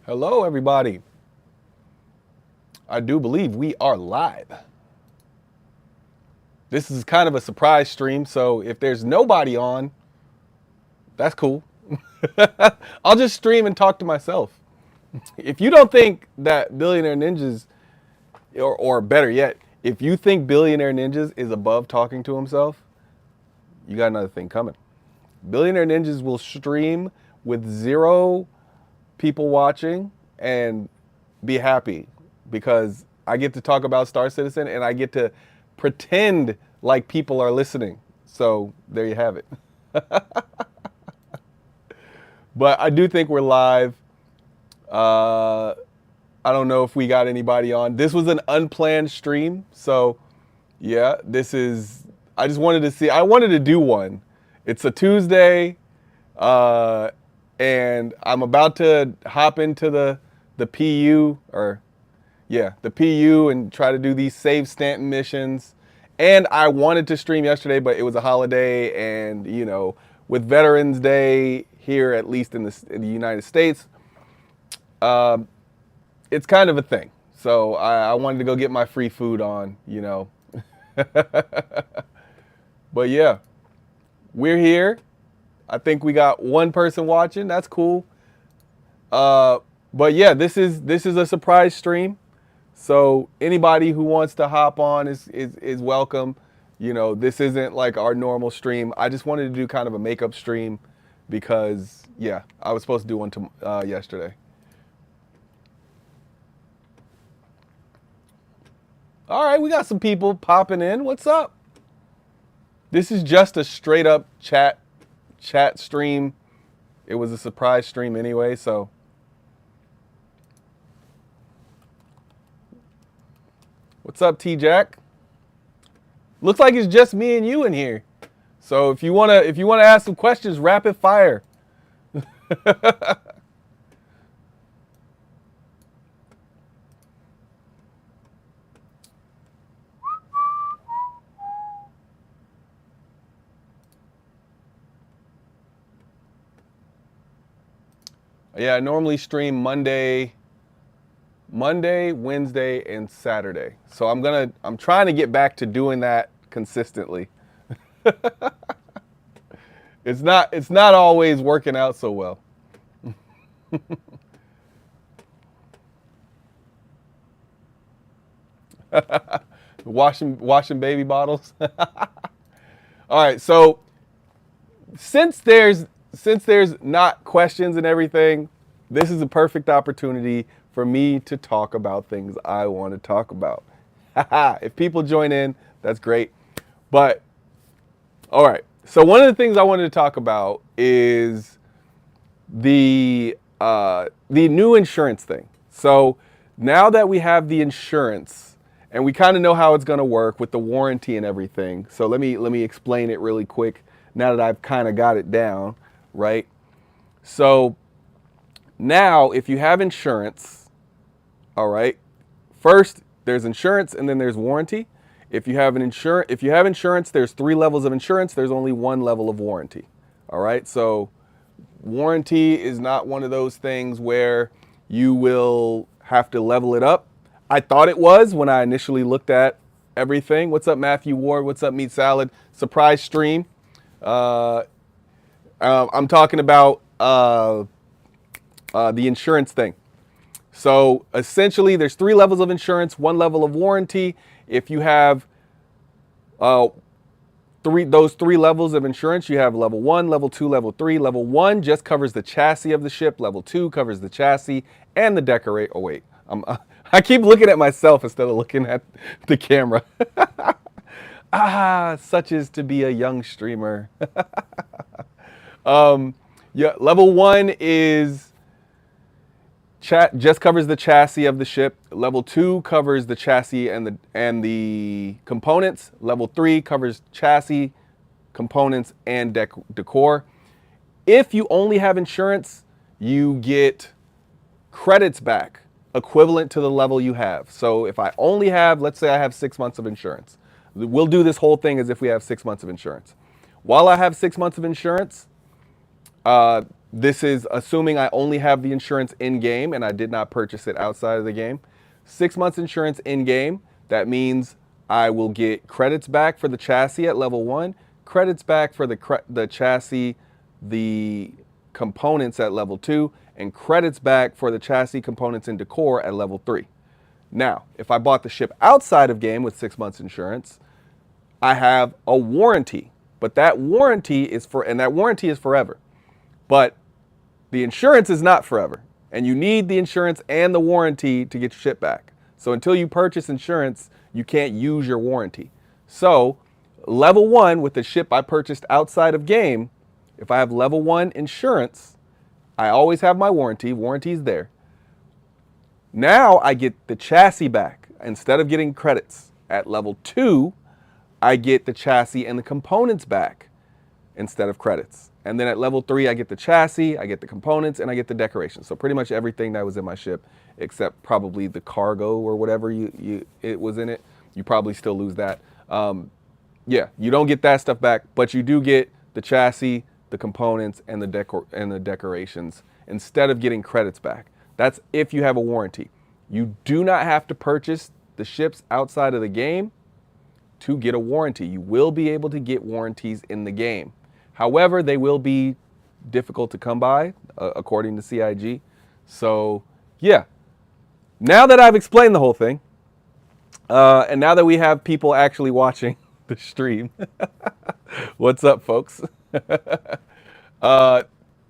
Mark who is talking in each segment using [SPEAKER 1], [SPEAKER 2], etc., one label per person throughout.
[SPEAKER 1] Hello, everybody. I do believe we are live. This is kind of a surprise stream, so if there's nobody on, that's cool. I'll just stream and talk to myself. If you don't think that Billionaire Ninjas, or better yet, if you think Billionaire Ninjas is above talking to himself, you got another thing coming. Billionaire Ninjas will stream with 0 people watching and be happy because I get to talk about Star Citizen and I get to pretend like people are listening. So there you have it. But I do think we're live. I don't know if we got anybody on. This was an unplanned stream. So yeah, I just wanted to see. I wanted to do one. It's a Tuesday. And I'm about to hop into the PU the PU and try to do these save Stanton missions. And I wanted to stream yesterday, but it was a holiday, and with Veterans Day here, at least in the United States, it's kind of a thing. So I wanted to go get my free food on, But yeah, we're here. I think we got one person watching. That's cool. But yeah, this is a surprise stream. So anybody who wants to hop on is welcome. This isn't like our normal stream. I just wanted to do kind of a makeup stream because yeah, I was supposed to do one yesterday. All right, we got some people popping in. What's up? This is just a straight up chat stream. It was a surprise stream anyway, so. What's up, T-Jack? Looks like it's just me and you in here. So if you wanna ask some questions, rapid fire. Yeah, I normally stream Monday, Wednesday, and Saturday. So I'm trying to get back to doing that consistently. It's not always working out so well. Washing baby bottles. All right, so since there's not questions and everything, this is a perfect opportunity for me to talk about things I want to talk about. If people join in, that's great. But all right, so one of the things I wanted to talk about is the new insurance thing. So now that we have the insurance and we kind of know how it's going to work with the warranty and everything. So let me explain it really quick now that I've kind of got it down, right? So now if you have insurance, all right, first there's insurance and then there's warranty. If you have insurance, there's 3 levels of insurance. There's only 1 level of warranty. All right. So warranty is not one of those things where you will have to level it up. I thought it was when I initially looked at everything. What's up, Matthew Ward? What's up, Meat Salad? Surprise stream. I'm talking about the insurance thing. So essentially, there's 3 levels of insurance, 1 level of warranty. If you have those 3 levels of insurance, you have level 1, level 2, level 3. Level 1 just covers the chassis of the ship. Level 2 covers the chassis and the decorate. Oh wait, I keep looking at myself instead of looking at the camera. Such is to be a young streamer. Yeah, level 1 is just covers the chassis of the ship. Level 2 covers the chassis and the components. Level 3 covers chassis, components, and decor. If you only have insurance, you get credits back equivalent to the level you have. So if I only have, let's say I have 6 months of insurance. We'll do this whole thing as if we have 6 months of insurance. While I have 6 months of insurance, This is assuming I only have the insurance in game and I did not purchase it outside of the game. 6 months insurance in game. That means I will get credits back for the chassis at level 1, credits back for the chassis, the components at level 2, and credits back for the chassis, components, and decor at level 3. Now, if I bought the ship outside of game with 6 months insurance, I have a warranty, but that warranty is forever. But the insurance is not forever, and you need the insurance and the warranty to get your ship back. So until you purchase insurance, you can't use your warranty. So level 1 with the ship I purchased outside of game, if I have level 1 insurance, I always have my warranty. Warranty's there. Now I get the chassis back. Instead of getting credits at level 2, I get the chassis and the components back instead of credits. And then at level 3, I get the chassis, I get the components, and I get the decorations. So pretty much everything that was in my ship, except probably the cargo or whatever it was in it. You probably still lose that. Yeah, you don't get that stuff back, but you do get the chassis, the components, and the decorations instead of getting credits back. That's if you have a warranty. You do not have to purchase the ships outside of the game to get a warranty. You will be able to get warranties in the game. However, they will be difficult to come by, according to CIG. So, yeah. Now that I've explained the whole thing, and now that we have people actually watching the stream, what's up, folks?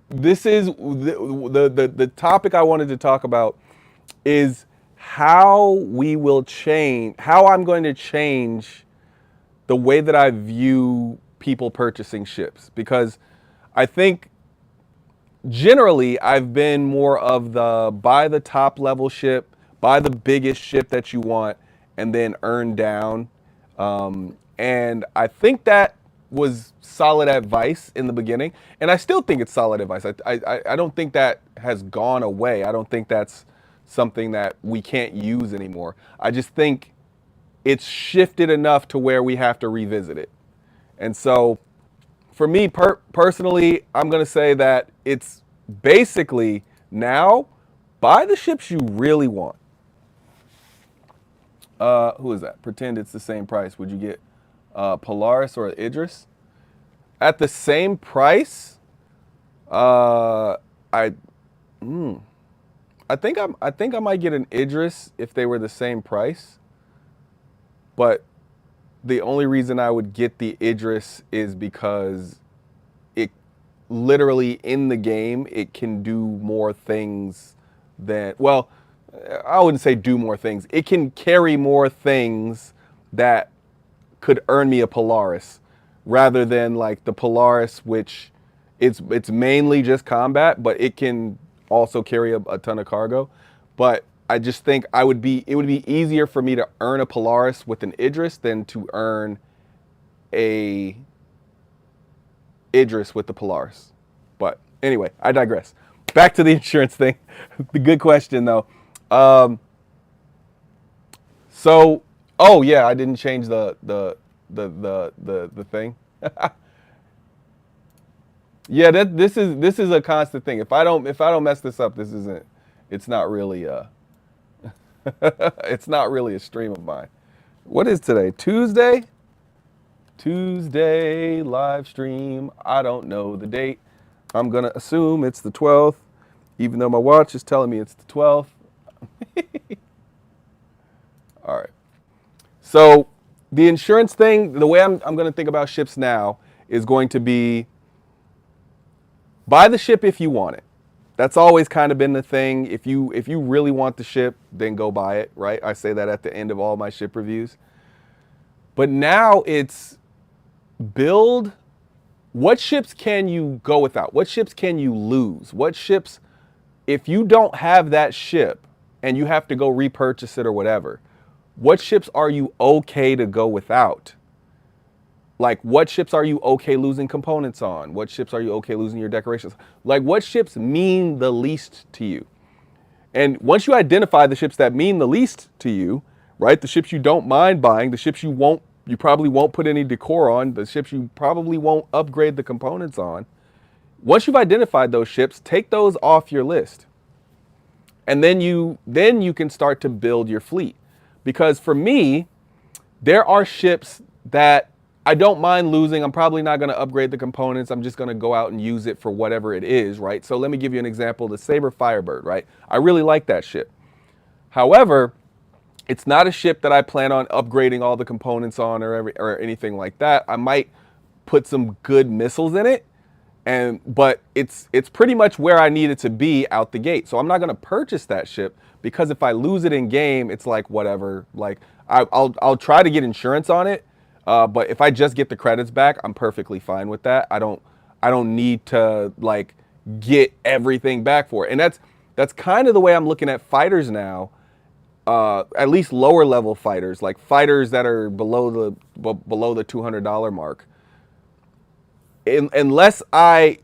[SPEAKER 1] This is the topic I wanted to talk about is how I'm going to change the way that I view people purchasing ships, because I think generally I've been more of the buy the top level ship, buy the biggest ship that you want, and then earn down. And I think that was solid advice in the beginning, and I still think it's solid advice. I don't think that has gone away. I don't think that's something that we can't use anymore. I just think it's shifted enough to where we have to revisit it. And so for me personally, I'm going to say that it's basically now buy the ships you really want. Who is that? Pretend it's the same price. Would you get Polaris or Idris? At the same price, I think I might get an Idris if they were the same price. But the only reason I would get the Idris is because it literally in the game, it can do more things than, well, I wouldn't say do more things. It can carry more things that could earn me a Polaris rather than like the Polaris, which it's mainly just combat, but it can also carry a ton of cargo. But I just think it would be easier for me to earn a Polaris with an Idris than to earn a Idris with the Polaris. But anyway, I digress. Back to the insurance thing. The good question though. So, oh yeah, I didn't change the thing. Yeah, this is a constant thing. If I don't mess this up, it's not really it's not really a stream of mine. What is today? Tuesday? Tuesday live stream. I don't know the date. I'm going to assume it's the 12th, even though my watch is telling me it's the 12th. All right. So the insurance thing, the way I'm going to think about ships now is going to be buy the ship if you want it. That's always kind of been the thing. If you really want the ship, then go buy it, right? I say that at the end of all my ship reviews. But now it's build. What ships can you go without? What ships can you lose? What ships, if you don't have that ship and you have to go repurchase it or whatever, what ships are you okay to go without? Like, what ships are you okay losing components on? What ships are you okay losing your decorations? Like, what ships mean the least to you? And once you identify the ships that mean the least to you, right? The ships you don't mind buying, the ships you probably won't put any decor on, the ships you probably won't upgrade the components on, Once you've identified those ships, take those off your list. And then you can start to build your fleet. Because for me, there are ships that I don't mind losing. I'm probably not going to upgrade the components. I'm just going to go out and use it for whatever it is, right? So let me give you an example. The Sabre Firebird, right? I really like that ship. However, it's not a ship that I plan on upgrading all the components on or anything like that. I might put some good missiles in it, but it's pretty much where I need it to be out the gate. So I'm not going to purchase that ship, because if I lose it in game, it's like whatever. Like I'll try to get insurance on it, but if I just get the credits back, I'm perfectly fine with that. I don't need to like get everything back for it. And that's kind of the way I'm looking at fighters now. At least lower level fighters, like fighters that are below the $200 mark. Unless I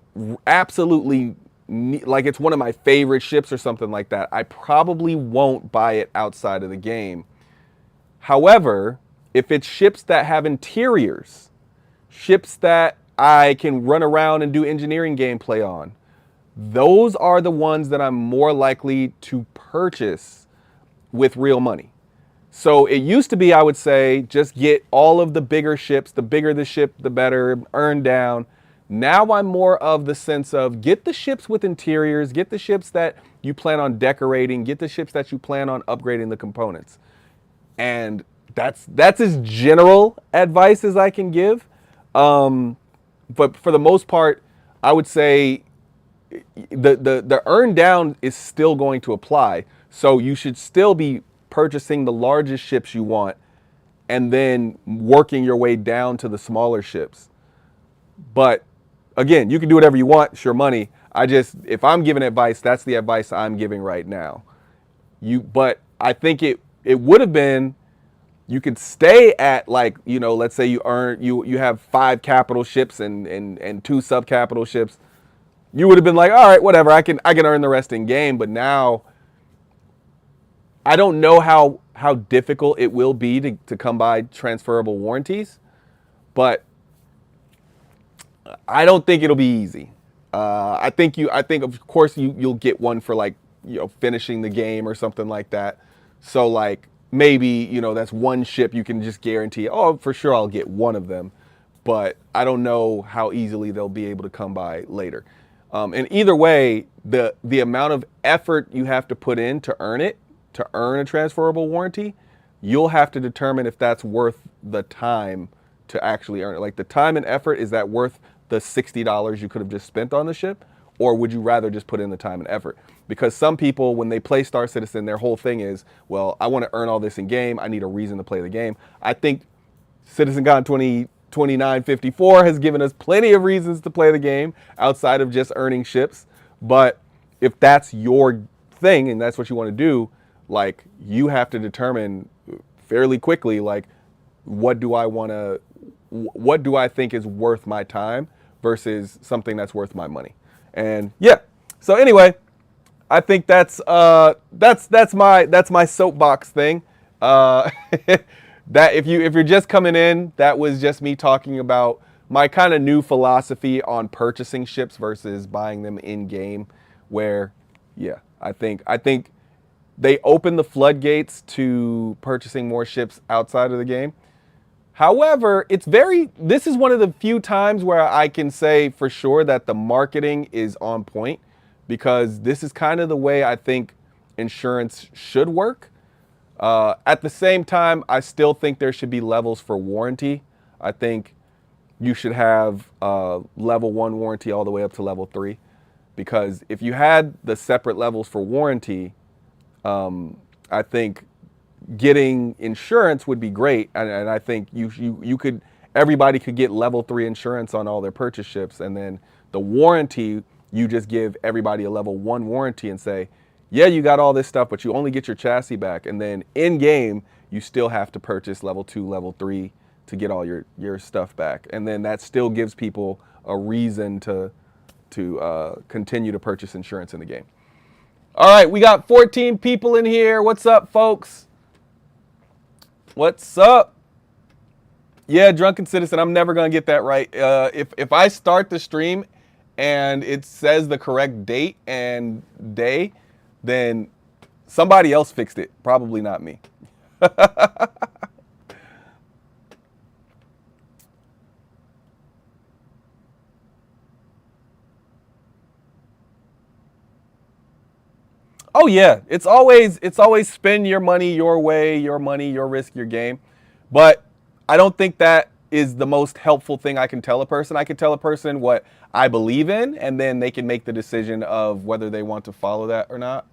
[SPEAKER 1] absolutely like it's one of my favorite ships or something like that, I probably won't buy it outside of the game. However, if it's ships that have interiors, ships that I can run around and do engineering gameplay on, those are the ones that I'm more likely to purchase with real money. So it used to be, I would say, just get all of the bigger ships. The bigger the ship, the better, earn down. Now I'm more of the sense of get the ships with interiors, get the ships that you plan on decorating, get the ships that you plan on upgrading the components. And that's as general advice as I can give. But for the most part, I would say the earn down is still going to apply. So you should still be purchasing the largest ships you want and then working your way down to the smaller ships. But again, you can do whatever you want. It's your money. If I'm giving advice, that's the advice I'm giving right now. But I think it would have been, you could stay at like, let's say you have 5 capital ships and 2 sub capital ships. You would have been like, all right, whatever. I can earn the rest in game. But now, I don't know how difficult it will be to come by transferable warranties, but I don't think it'll be easy. I think of course you'll get one for like finishing the game or something like that. So like maybe that's one ship you can just guarantee. Oh, for sure I'll get one of them, but I don't know how easily they'll be able to come by later. And either way, the amount of effort you have to put in to earn a transferable warranty, you'll have to determine if that's worth the time to actually earn it. Like the time and effort, is that worth the $60 you could have just spent on the ship? Or would you rather just put in the time and effort? Because some people, when they play Star Citizen, their whole thing is, well, I want to earn all this in game. I need a reason to play the game. I think CitizenCon 2954 has given us plenty of reasons to play the game outside of just earning ships. But if that's your thing and that's what you want to do, like you have to determine fairly quickly, like what do I think is worth my time versus something that's worth my money. And yeah, so anyway, I think that's my soapbox thing. That if you're just coming in, that was just me talking about my kind of new philosophy on purchasing ships versus buying them in game, where yeah, I think they open the floodgates to purchasing more ships outside of the game. However, this is one of the few times where I can say for sure that the marketing is on point, because this is kind of the way I think insurance should work. At the same time, I still think there should be levels for warranty. I think you should have level 1 warranty all the way up to level 3, because if you had the separate levels for warranty, I think getting insurance would be great, and I think everybody could get level 3 insurance on all their purchase ships, and then the warranty, you just give everybody a level 1 warranty and say, yeah, you got all this stuff, but you only get your chassis back, and then in game you still have to purchase level 2, level 3 to get all your stuff back, and then that still gives people a reason to continue to purchase insurance in the game. All right, we got 14 people in here. What's up, folks? What's up? Yeah, Drunken Citizen, I'm never going to get that right. If I start the stream and it says the correct date and day, then somebody else fixed it. Probably not me. Oh yeah, it's always spend your money your way, your money, your risk, your game. But I don't think that is the most helpful thing I can tell a person. I can tell a person what I believe in, and then they can make the decision of whether they want to follow that or not.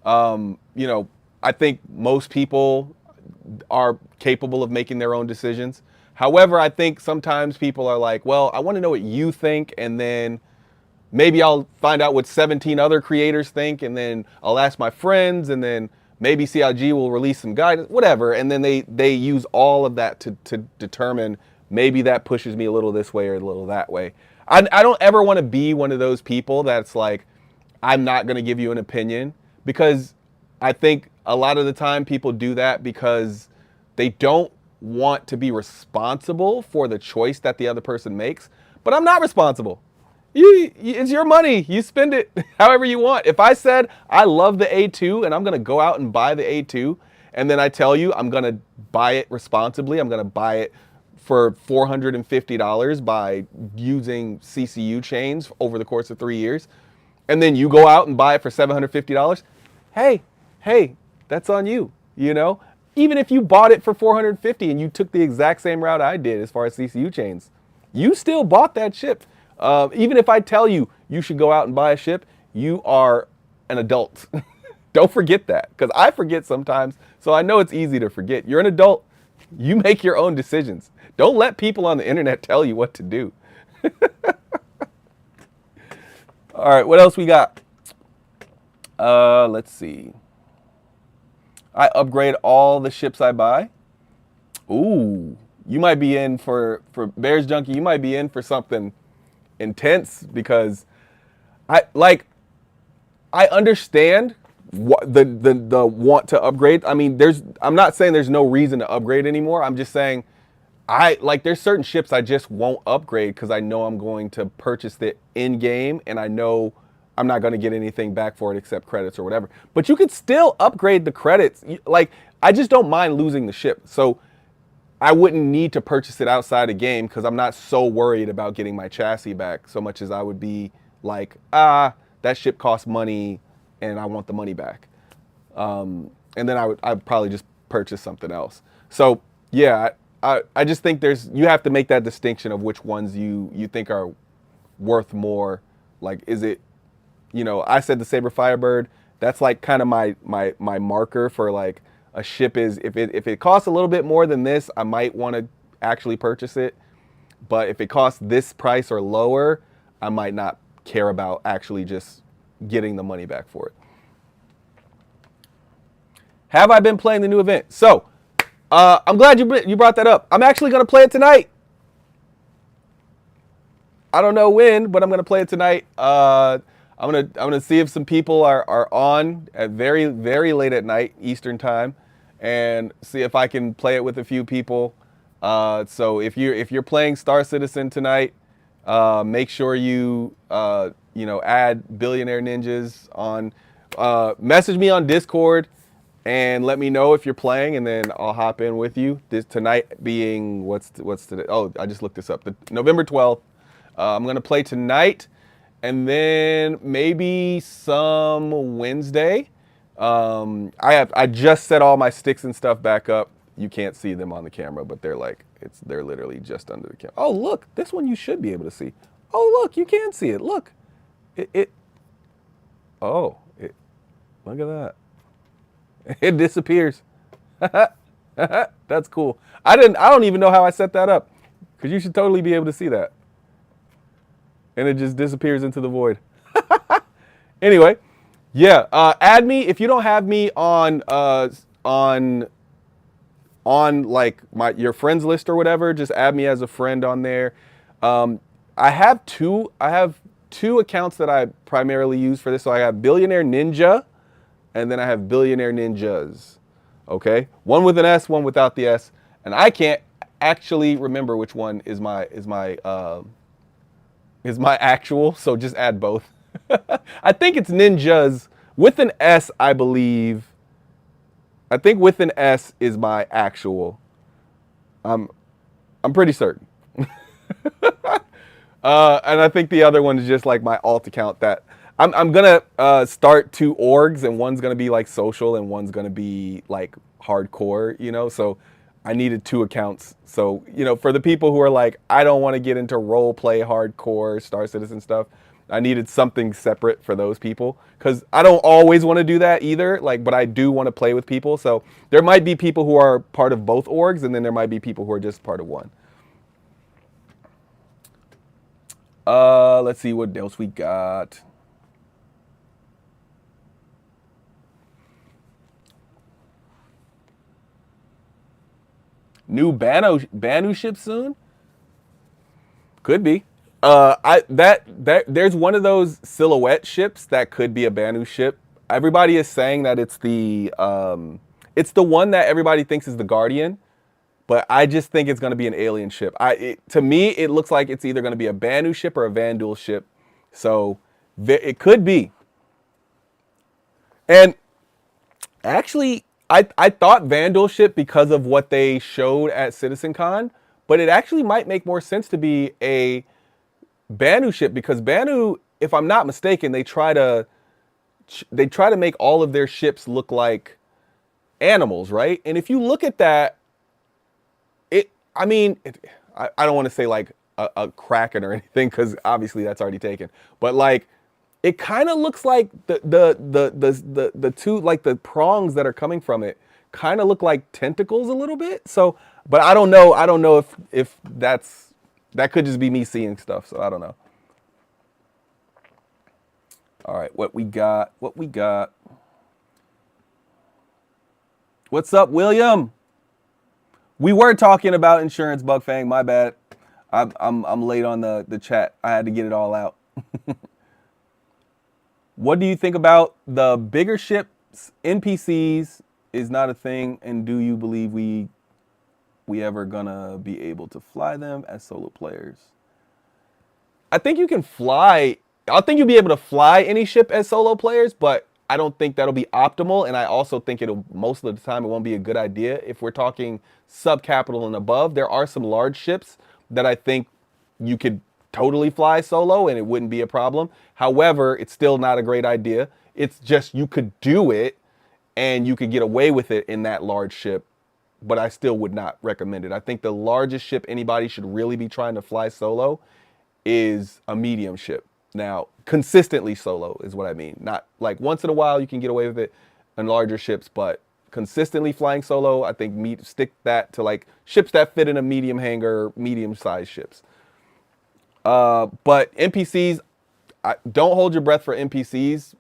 [SPEAKER 1] You know, I think most people are capable of making their own decisions. However, I think sometimes people are like, well, I want to know what you think, and then maybe I'll find out what 17 other creators think, and then I'll ask my friends, and then maybe CIG will release some guidance, whatever. And then they use all of that to determine maybe that pushes me a little this way or a little that way. I don't ever want to be one of those people that's like, I'm not going to give you an opinion, because I think a lot of the time people do that because they don't want to be responsible for the choice that the other person makes. But I'm not responsible. It's your money. You spend it however you want. If I said I love the A2 and I'm going to go out and buy the A2, and then I tell you I'm going to buy it responsibly, I'm going to buy it for $450 by using CCU chains over the course of 3 years, and then you go out and buy it for $750, hey, that's on you, you know? Even if you bought it for $450 and you took the exact same route I did as far as CCU chains, you still bought that ship. Even if I tell you you should go out and buy a ship, you are an adult. Don't forget that, because I forget sometimes, so I know it's easy to forget. You're an adult. You make your own decisions. Don't let people on the internet tell you what to do. All right, what else we got? Let's see. I upgrade all the ships I buy. Ooh, you might be in for Bears Junkie. You might be in for something intense, because I understand what the want to upgrade. I mean, I'm not saying there's no reason to upgrade anymore. I'm just saying there's certain ships I just won't upgrade because I know I'm going to purchase it in game, and I know I'm not going to get anything back for it except credits or whatever. But you could still upgrade the credits. Like, I just don't mind losing the ship. So I wouldn't need to purchase it outside of game, because I'm not so worried about getting my chassis back so much as I would be like, that ship costs money and I want the money back. And then I'd probably just purchase something else. So yeah, I just think you have to make that distinction of which ones you think are worth more. Like, is it, I said the Saber Firebird, that's like kind of my marker for like a ship is, if it costs a little bit more than this, I might want to actually purchase it. But if it costs this price or lower, I might not care about actually just getting the money back for it. Have I been playing the new event? So, I'm glad you brought that up. I'm actually going to play it tonight. I don't know when, but I'm going to play it tonight. I'm gonna see if some people are on at very, very late at night Eastern time, and see if I can play it with a few people. So if you're playing Star Citizen tonight, make sure you add Billionaire Ninjas on. Message me on Discord and let me know if you're playing, and then I'll hop in with you. This tonight being what's today? Oh, I just looked this up. November 12th. I'm gonna play tonight. And then maybe some Wednesday. I just set all my sticks and stuff back up. You can't see them on the camera, but they're literally just under the camera. Oh, look, this one you should be able to see. Oh, look, you can see it. Look, look at that. It disappears. That's cool. I don't even know how I set that up, because you should totally be able to see that. And it just disappears into the void. Anyway, yeah. Add me if you don't have me on like your friends list or whatever. Just add me as a friend on there. I have two accounts that I primarily use for this. So I have Billionaire Ninja, and then I have Billionaire Ninjas. Okay, one with an S, one without the S, and I can't actually remember which one is my is my actual, so just add both. I think it's ninjas with an S, I believe. I think with an S is my actual. I'm pretty certain. And I think the other one is just like my alt account that I'm gonna start two orgs, and one's gonna be like social and one's gonna be like hardcore, you know. So I needed two accounts. So, you know, for the people who are like, I don't want to get into role play hardcore Star Citizen stuff, I needed something separate for those people, because I don't always want to do that either. Like, but I do want to play with people. So there might be people who are part of both orgs, and then there might be people who are just part of one. Let's see what else we got. New Banu ship soon? Could be. There's one of those silhouette ships that could be a Banu ship. Everybody is saying that it's the one that everybody thinks is the Guardian, but I just think it's going to be an alien ship. To me, it looks like it's either going to be a Banu ship or a Vanduul ship. So it could be. And actually, I thought Vanduul ship because of what they showed at CitizenCon, but it actually might make more sense to be a Banu ship, because Banu, if I'm not mistaken, they try to make all of their ships look like animals, right? And if you look at that, I don't want to say like a Kraken or anything, because obviously that's already taken, but like it kind of looks like the two, like the prongs that are coming from it kind of look like tentacles a little bit. So, but I don't know if that could just be me seeing stuff. So I don't know. All right, what we got? What's up, William? We were talking about insurance, Bugfang. My bad. I'm late on the chat. I had to get it all out. What do you think about the bigger ships? NPCs is not a thing, and do you believe we ever gonna be able to fly them as solo players? I think you can fly. I think you'll be able to fly any ship as solo players, but I don't think that'll be optimal. And I also think most of the time it won't be a good idea. If we're talking sub-capital and above, there are some large ships that I think you could totally fly solo and it wouldn't be a problem. However, it's still not a great idea. It's just you could do it and you could get away with it in that large ship, but I still would not recommend it. I think the largest ship anybody should really be trying to fly solo is a medium ship. Now, consistently solo is what I mean. Not like once in a while you can get away with it in larger ships, but consistently flying solo, I think stick that to like ships that fit in a medium hangar, medium-sized ships. But NPCs, don't hold your breath for NPCs.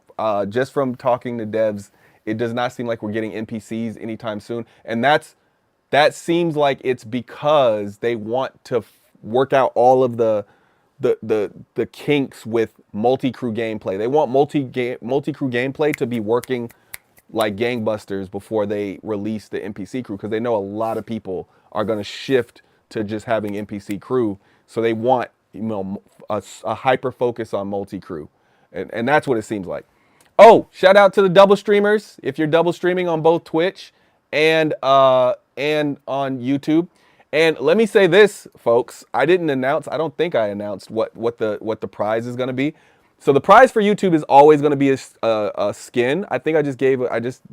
[SPEAKER 1] Just from talking to devs, it does not seem like we're getting NPCs anytime soon. And that seems like it's because they want to work out all of the kinks with multi-crew gameplay. They want multi-crew gameplay to be working like gangbusters before they release the NPC crew, because they know a lot of people are going to shift to just having NPC crew. So they want, a hyper focus on multi-crew. And that's what it seems like. Oh, shout out to the double streamers. If you're double streaming on both Twitch and on YouTube. And let me say this, folks. I don't think I announced what the prize is going to be. So the prize for YouTube is always going to be a skin. I think I just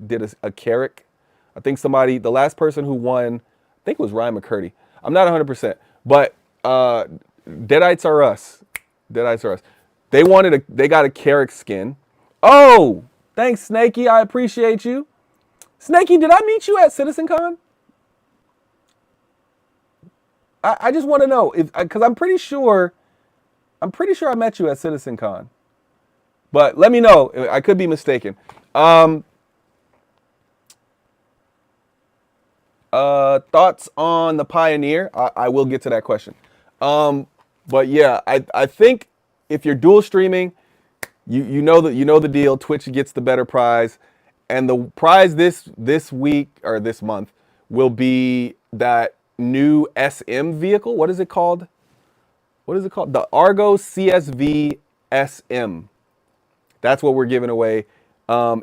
[SPEAKER 1] did a Carrick. I think the last person who won, I think it was Ryan McCurdy. I'm not 100%, but Deadites Are Us. They got a Carrick skin. Oh, thanks, Snakey. I appreciate you. Snakey, did I meet you at CitizenCon? I just want to know, because I'm pretty sure I met you at CitizenCon. But let me know. I could be mistaken. Thoughts on the Pioneer? I will get to that question. But yeah, I think if you're dual streaming, you know the deal. Twitch gets the better prize, and the prize this week or this month will be that new SM vehicle. What is it called? what is it called? The Argo CSV SM. That's what we're giving away. Um,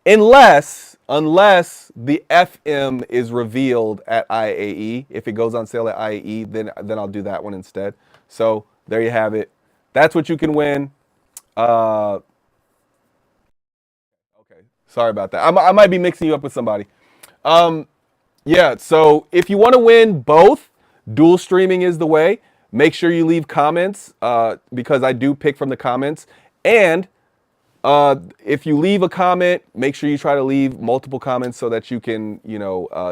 [SPEAKER 1] unless the FM is revealed at IAE. If it goes on sale at IAE, then I'll do that one instead. So there you have it. That's what you can win. Uh, okay, sorry about that. I might be mixing you up with somebody. Um, yeah. So if you want to win both, dual streaming is the way. Make sure you leave comments because I do pick from the comments. And if you leave a comment, make sure you try to leave multiple comments so that you can,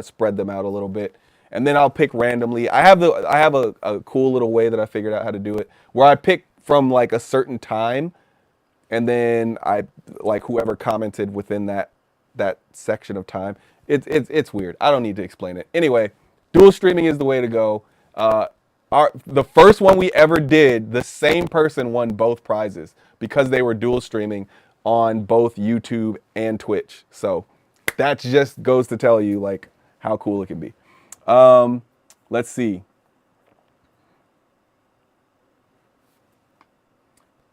[SPEAKER 1] spread them out a little bit. And then I'll pick randomly. I have a cool little way that I figured out how to do it, where I pick from like a certain time, and then I like whoever commented within that section of time. It's weird. I don't need to explain it. Anyway, dual streaming is the way to go. The first one we ever did, the same person won both prizes because they were dual streaming on both YouTube and Twitch. So that just goes to tell you like how cool it can be. Let's see.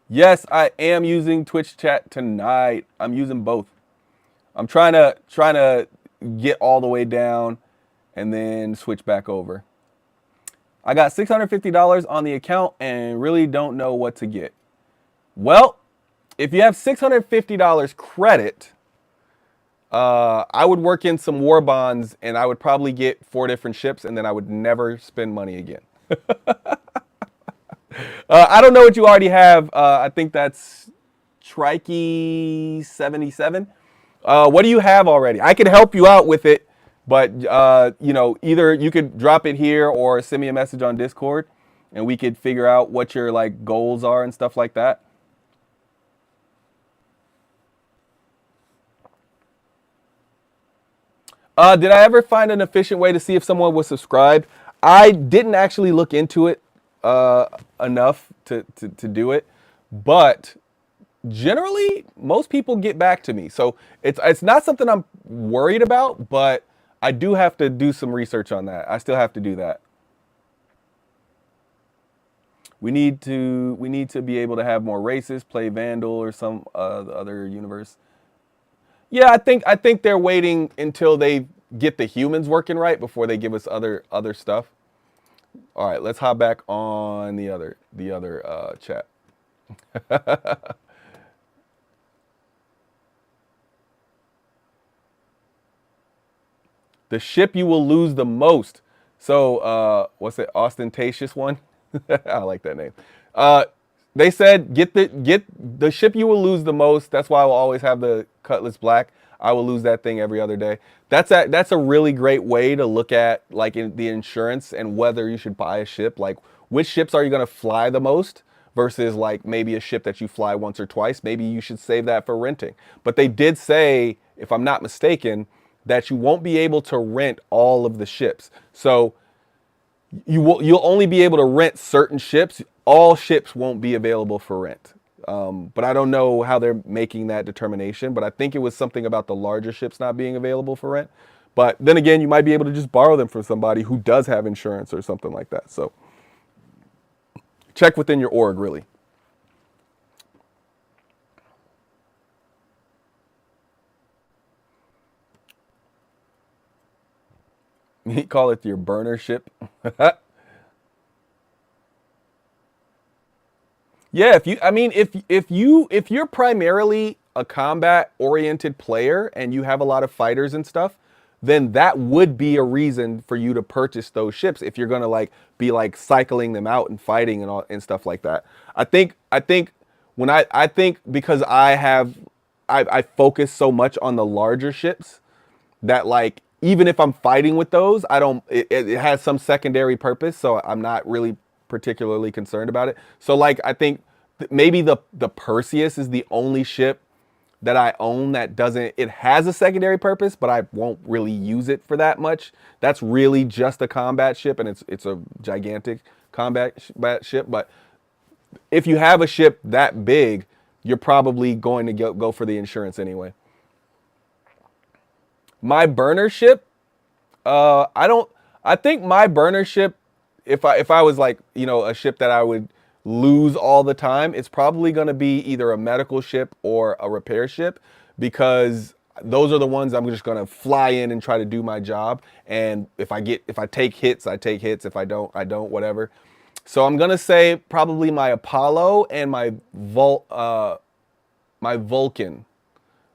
[SPEAKER 1] Yes, I am using Twitch chat tonight. I'm using both. I'm trying to get all the way down and then switch back over. I got $650 on the account and really don't know what to get. Well, if you have $650 credit, I would work in some war bonds and I would probably get 4 different ships and then I would never spend money again. I don't know what you already have. I think that's Trikey 77. What do you have already? I can help you out with it, but either you could drop it here or send me a message on Discord, and we could figure out what your like goals are and stuff like that. Did I ever find an efficient way to see if someone was subscribed? I didn't actually look into it enough to do it, but generally most people get back to me, so it's not something I'm worried about, but I do have to do some research on that. I still have to do that. We need to be able to have more races, play Vandal or some other universe. Yeah, I think they're waiting until they get the humans working right before they give us other stuff. All right, let's hop back on the other chat. The ship you will lose the most. So, what's it? Ostentatious one. I like that name. Uh, they said get the ship you will lose the most. That's why I will always have the Cutlass Black. I will lose that thing every other day. That's a really great way to look at like the insurance and whether you should buy a ship. Like which ships are you going to fly the most versus like maybe a ship that you fly once or twice. Maybe you should save that for renting. But they did say, if I'm not mistaken, that you won't be able to rent all of the ships. So you'll only be able to rent certain ships. All ships won't be available for rent. But I don't know how they're making that determination. But I think it was something about the larger ships not being available for rent. But then again, you might be able to just borrow them from somebody who does have insurance or something like that. So check within your org, really. You call it your burner ship. Yeah, if you're primarily a combat oriented player and you have a lot of fighters and stuff, then that would be a reason for you to purchase those ships if you're gonna like be like cycling them out and fighting and all and stuff like that. I think when I think because I focus so much on the larger ships that like even if I'm fighting with those, I don't. It has some secondary purpose, so I'm not really particularly concerned about it. So like I think maybe the Perseus is the only ship that I own that doesn't. It has a secondary purpose, but I won't really use it for that much. That's really just a combat ship, and it's a gigantic combat ship. But if you have a ship that big, you're probably going to go for the insurance anyway. My burner ship, I don't. I think my burner ship if I was like, you know, a ship that I would lose all the time, it's probably going to be either a medical ship or a repair ship, because those are the ones I'm just going to fly in and try to do my job. And if I take hits, I take hits. If I don't, I don't, whatever. So I'm going to say probably my Apollo and my Vulcan.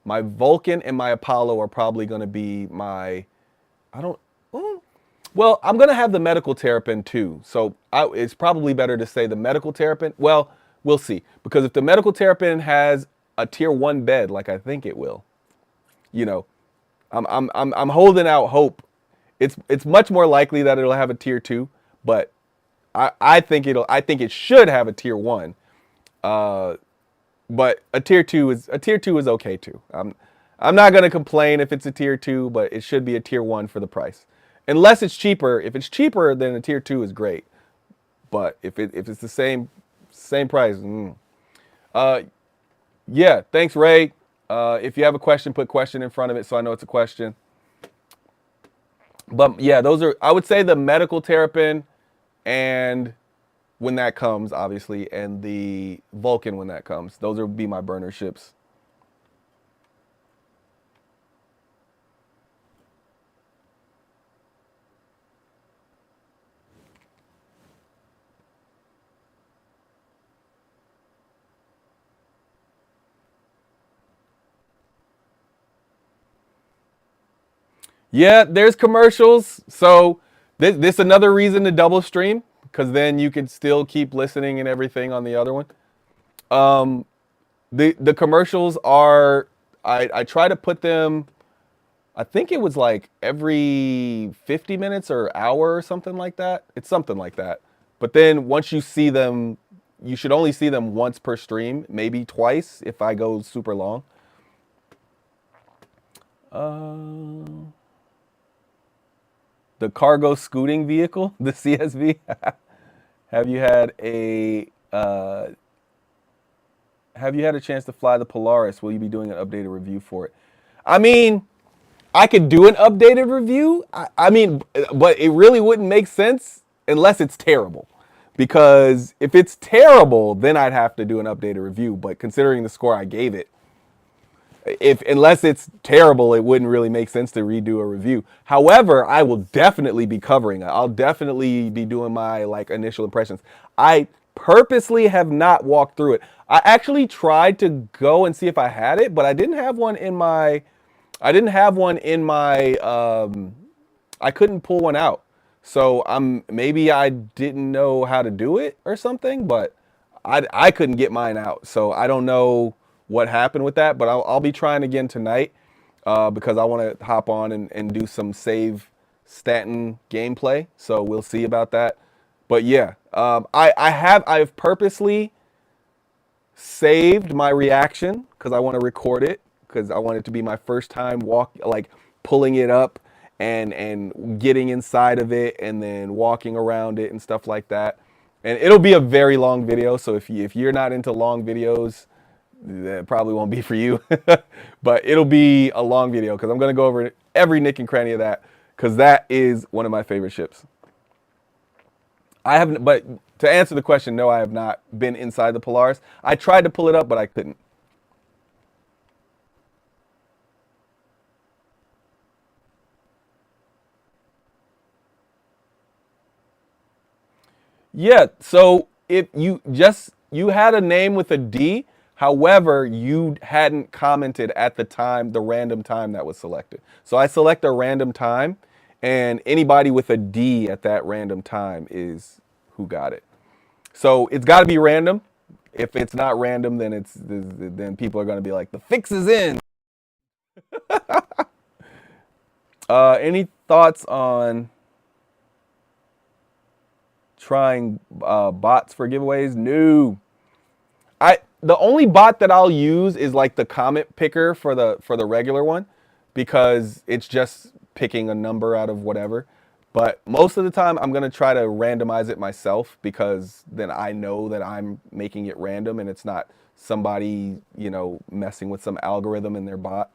[SPEAKER 1] My Vulcan and my Apollo are probably going to be my, I don't, well, I'm going to have the medical terrapin too. So it's probably better to say the medical terrapin. Well, we'll see. Because if the medical terrapin has a tier 1 bed, like I think it will, you know, I'm holding out hope. It's much more likely that it'll have a tier 2, but I think it should have a tier 1. But a tier 2 is okay too. I'm not going to complain if it's a tier 2, but it should be a tier 1 for the price. Unless it's cheaper. If it's cheaper, then a tier 2 is great. But if it's the same price, yeah. Thanks, Ray. If you have a question, put question in front of it so I know it's a question. But yeah, those are, I would say, the medical terrapin, and when that comes, obviously, and the Vulcan when that comes. Those would be my burner ships. Yeah, there's commercials. So this another reason to double stream, because then you could still keep listening and everything on the other one. The commercials are, I try to put them, I think it was like every 50 minutes or hour or something like that. It's something like that. But then once you see them, you should only see them once per stream, maybe twice if I go super long. The cargo scooting vehicle, the CSV. Have you had a chance to fly the Polaris? Will you be doing an updated review for it? I mean, I could do an updated review. I mean, but it really wouldn't make sense unless it's terrible. Because if it's terrible, then I'd have to do an updated review. But considering the score I gave it, unless it's terrible, it wouldn't really make sense to redo a review. However, I will definitely be covering it. I'll definitely be doing my initial impressions. I purposely have not walked through it. I actually tried to go and see if I had it, but I didn't have one in my I couldn't pull one out. So maybe I didn't know how to do it or something, but I couldn't get mine out. So I don't know what happened with that, but I'll be trying again tonight because I want to hop on and do some save Stanton gameplay. So we'll see about that. But yeah, I've purposely saved my reaction because I want to record it, because I want it to be my first time pulling it up and getting inside of it and then walking around it and stuff like that. And it'll be a very long video, so if you're not into long videos, that probably won't be for you. But it'll be a long video because I'm going to go over every nick and cranny of that, because that is one of my favorite ships. But to answer the question, no, I have not been inside the Polaris. I tried to pull it up, but I couldn't. Yeah, so if you had a name with a D, however, you hadn't commented at the time, the random time that was selected. So I select a random time, and anybody with a D at that random time is who got it. So it's got to be random. If it's not random, then people are going to be like, the fix is in. Any thoughts on trying bots for giveaways? No. The only bot that I'll use is like the comment picker for the regular one, because it's just picking a number out of whatever. But most of the time I'm going to try to randomize it myself, because then I know that I'm making it random and it's not somebody, messing with some algorithm in their bot.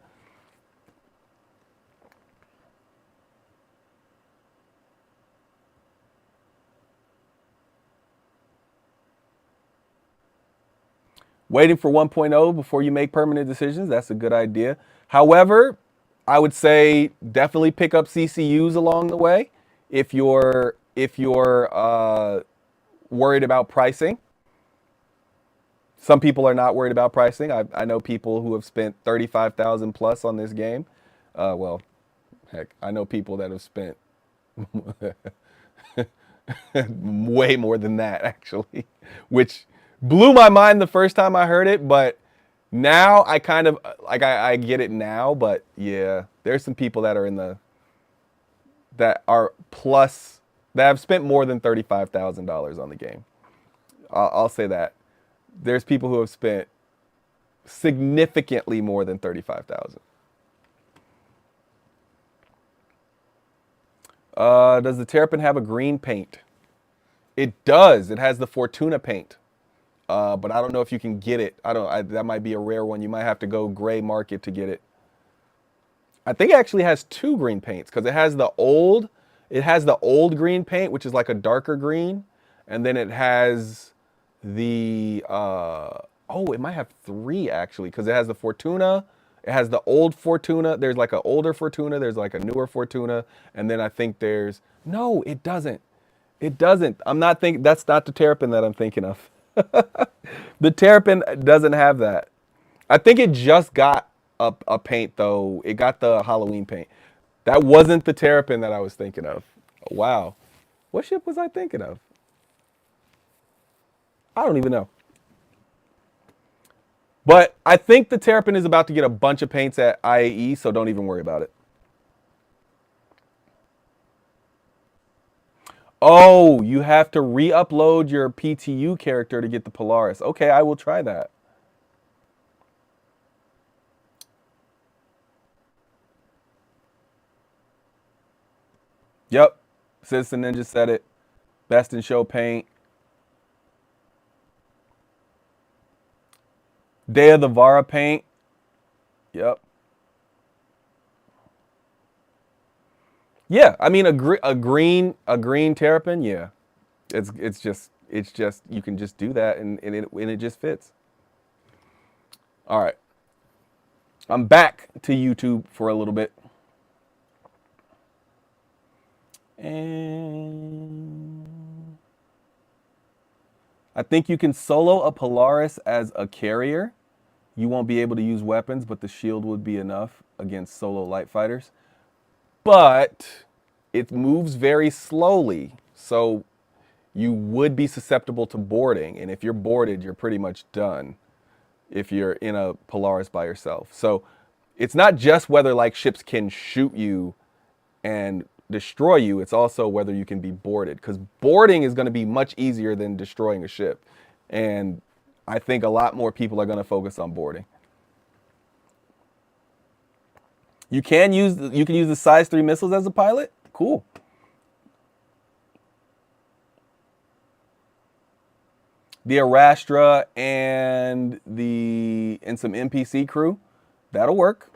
[SPEAKER 1] Waiting for 1.0 before you make permanent decisions, that's a good idea. However, I would say definitely pick up CCUs along the way if you're worried about pricing. Some people are not worried about pricing. I know people who have spent 35,000 plus on this game. Well, heck, I know people that have spent way more than that actually, which blew my mind the first time I heard it, but now I kind of like I get it now, but yeah, there's some people that are in the that are plus that have spent more than $35,000 on the game. I'll say that. There's people who have spent significantly more than 35,000. Does the Terrapin have a green paint? It does. It has the Fortuna paint. But I don't know if you can get it. That might be a rare one. You might have to go gray market to get it. I think it actually has two green paints because it has the old green paint, which is like a darker green, and then it has the it might have three actually because it has the Fortuna, it has the old Fortuna. There's like an older Fortuna, there's like a newer Fortuna, and then I think there's no, it doesn't. It doesn't. I'm not thinking that's not the Terrapin that I'm thinking of. The Terrapin doesn't have that. I think it just got a paint though. It got the Halloween paint. That wasn't the Terrapin that I was thinking of. Wow. What ship was I thinking of? I don't even know. But I think the Terrapin is about to get a bunch of paints at IAE, so don't even worry about it. Oh, you have to re-upload your PTU character to get the Polaris. Okay, I will try that. Yep. Citizen Ninja said it. Best in show paint. Day of the Vara paint. Yep. Yeah, I mean a green Terrapin. Yeah, it's just you can just do that and it just fits. All right, I'm back to YouTube for a little bit, and I think you can solo a Polaris as a carrier. You won't be able to use weapons, but the shield would be enough against solo light fighters. But it moves very slowly, so you would be susceptible to boarding. And if you're boarded, you're pretty much done if you're in a Polaris by yourself. So it's not just whether like ships can shoot you and destroy you, it's also whether you can be boarded. Because boarding is going to be much easier than destroying a ship. And I think a lot more people are going to focus on boarding. You can use the size 3 missiles as a pilot. Cool. The Arastra and some NPC crew, that'll work.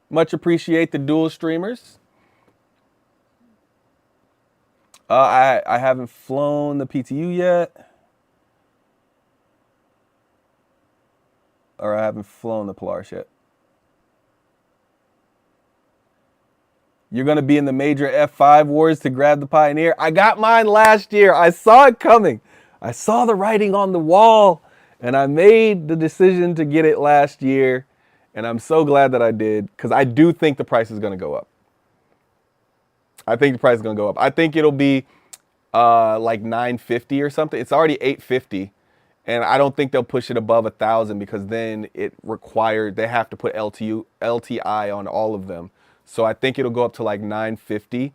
[SPEAKER 1] Much appreciate the dual streamers. I haven't flown the PTU yet. Or I haven't flown the Polaris yet. You're going to be in the major F5 wars to grab the Pioneer. I got mine last year. I saw it coming. I saw the writing on the wall, and I made the decision to get it last year. And I'm so glad that I did, because I do think the price is going to go up. I think the price is going to go up. I think it'll be like $950 or something. It's already $850. And I don't think they'll push it above 1,000 because then they have to put LTI on all of them. So I think it'll go up to like $950,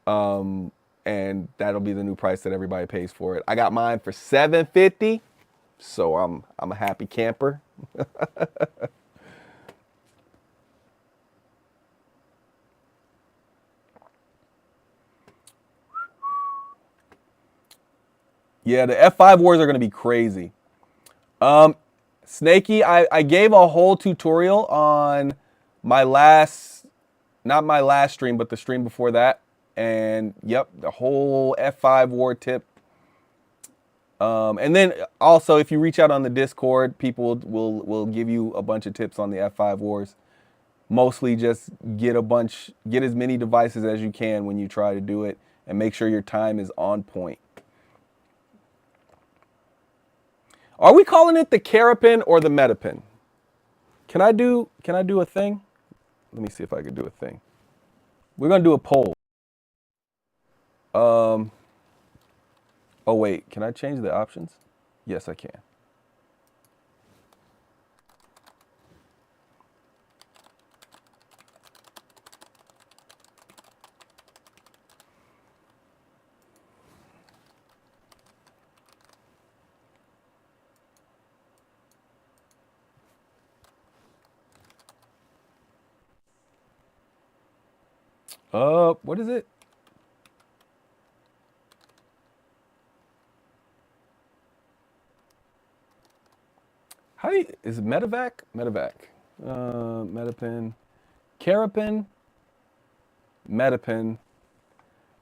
[SPEAKER 1] and that'll be the new price that everybody pays for it. I got mine for $750, so I'm a happy camper. Yeah, the F5 wars are going to be crazy. Snakey, I gave a whole tutorial on my last, not my last stream, but the stream before that. And yep, the whole F5 war tip. And then also, if you reach out on the Discord, people will give you a bunch of tips on the F5 wars. Mostly just get as many devices as you can when you try to do it, and make sure your time is on point. Are we calling it the Carapin or the Metapin? Can I do a thing? Let me see if I can do a thing. We're gonna do a poll. Oh wait, can I change the options? Yes, I can. What is it? How do you, is it Medevac? Medevac. Metapin. Carapin. Metapin.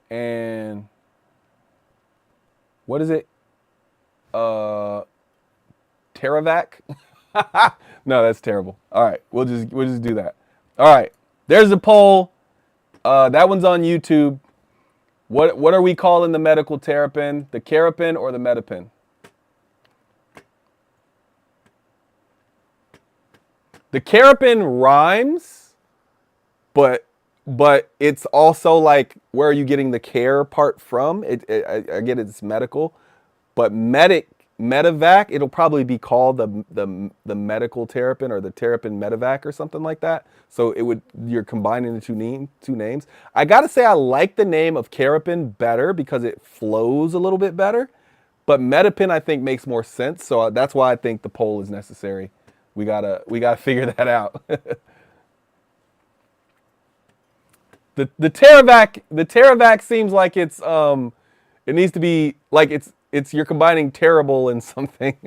[SPEAKER 1] And what is it? Teravac? No, that's terrible. All right, we'll just do that. All right, there's a poll. That one's on YouTube. What are we calling the medical terrapin? The Carapin or the Metapin? The Carapin rhymes, but it's also like, where are you getting the care part from? I get it's medical, but medevac, it'll probably be called the medical terrapin or the terrapin medevac or something like that. So you're combining the two names. I gotta say, I like the name of Carapin better because it flows a little bit better. But Metapin, I think, makes more sense. So that's why I think the poll is necessary. We gotta figure that out. The Teravac seems like it needs to be like it's you're combining terrible and something.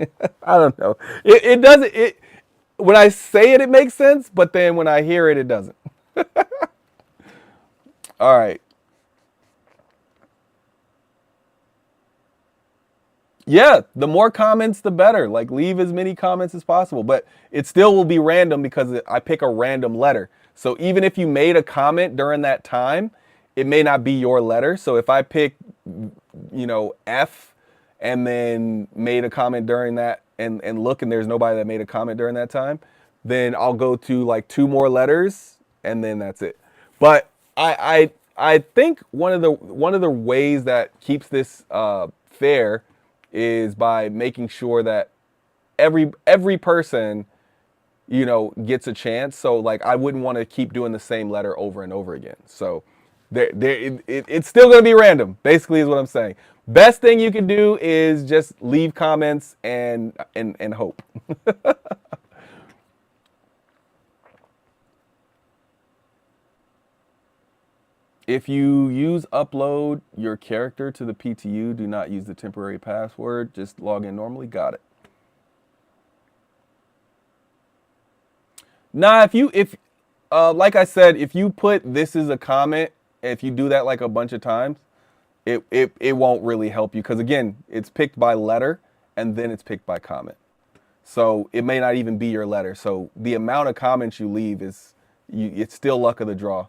[SPEAKER 1] I don't know. It doesn't when I say it makes sense, but then when I hear it doesn't. All right. Yeah, the more comments, the better. Like, leave as many comments as possible, but it still will be random because I pick a random letter. So even if you made a comment during that time, it may not be your letter. So if I pick, F, and then made a comment during that, and look, and there's nobody that made a comment during that time, then I'll go to like 2 more letters, and then that's it. But I think one of the ways that keeps this fair is by making sure that every person, gets a chance. So like, I wouldn't want to keep doing the same letter over and over again. So it's still going to be random, basically, is what I'm saying. Best thing you can do is just leave comments and hope. If you use upload your character to the PTU, do not use the temporary password. Just log in normally. Got it. Nah, if like I said, if you put this as a comment, if you do that like a bunch of times, it won't really help you, because again, it's picked by letter and then it's picked by comment. So it may not even be your letter. So the amount of comments you leave it's still luck of the draw.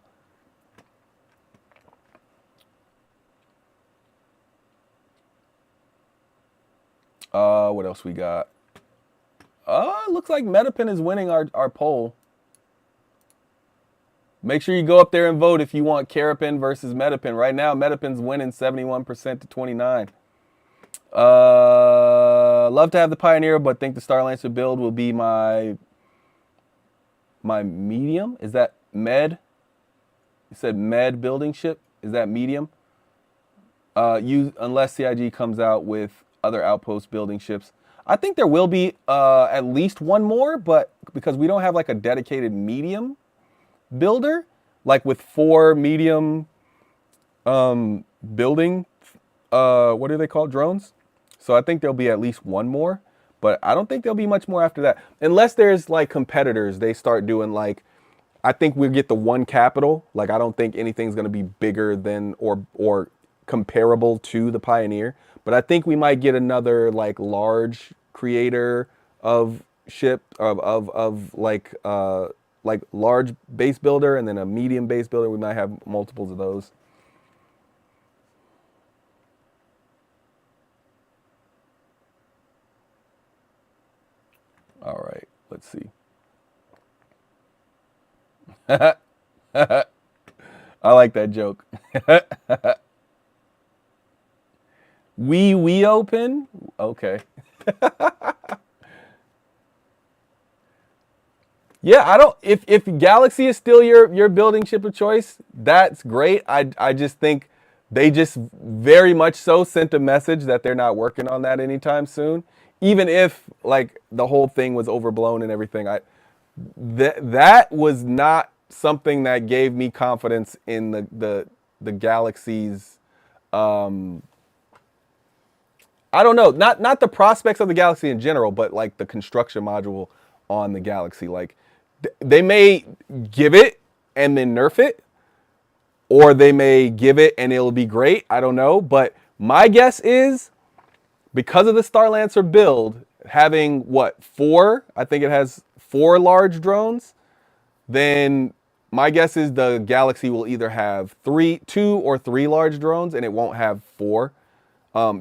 [SPEAKER 1] What else we got? It looks like Metapin is winning our poll. Make sure you go up there and vote if you want Carapin versus Metapin. Right now, Metapin's winning 71% to 29. Love to have the Pioneer, but think the Starlancer build will be my medium. Is that med? You said med building ship. Is that medium? Unless CIG comes out with other outpost building ships. I think there will be at least one more, but because we don't have like a dedicated medium builder, like with 4 medium building, what are they called? Drones. So I think there'll be at least one more, but I don't think there'll be much more after that. Unless there's like competitors, they start doing like, I think we'll get the 1 capital. Like, I don't think anything's going to be bigger than or comparable to the Pioneer, but I think we might get another like large creator of ship of like large base builder and then a medium base builder. We might have multiples of those. All right, let's see. I like that joke. We open? Okay. Yeah, I don't if Galaxy is still your building chip of choice, that's great. I just think they just very much so sent a message that they're not working on that anytime soon. Even if like the whole thing was overblown and everything. That was not something that gave me confidence in the Galaxy's I don't know, not the prospects of the Galaxy in general, but like the construction module on the Galaxy. Like they may give it and then nerf it, or they may give it and it'll be great. I don't know, but my guess is because of the Star Lancer build having what, four? I think it has four large drones. Then my guess is the Galaxy will either have two or three large drones, and it won't have four.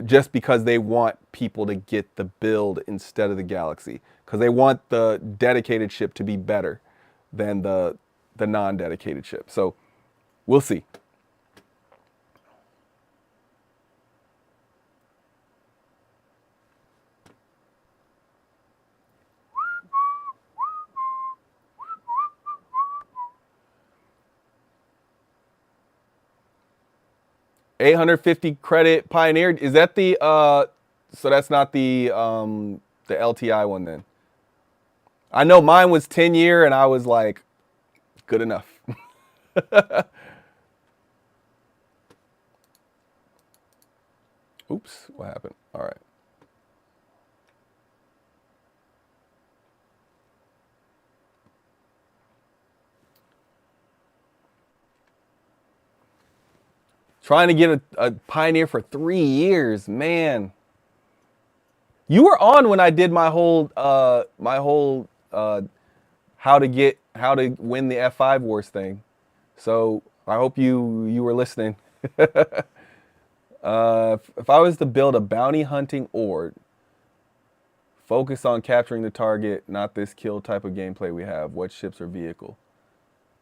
[SPEAKER 1] Just because they want people to get the build instead of the Galaxy, because they want the dedicated ship to be better than the non-dedicated ship. So we'll see. $850 credit Pioneer. Is that the so that's not the LTI one then? I know mine was 10-year and I was like, good enough. Oops, what happened? All right. Trying to get a Pioneer for 3 years, man. You were on when I did my whole how to win the F5 Wars thing. So I hope you were listening. If I was to build a bounty hunting ord, focus on capturing the target, not this kill type of gameplay we have. What ships or vehicle?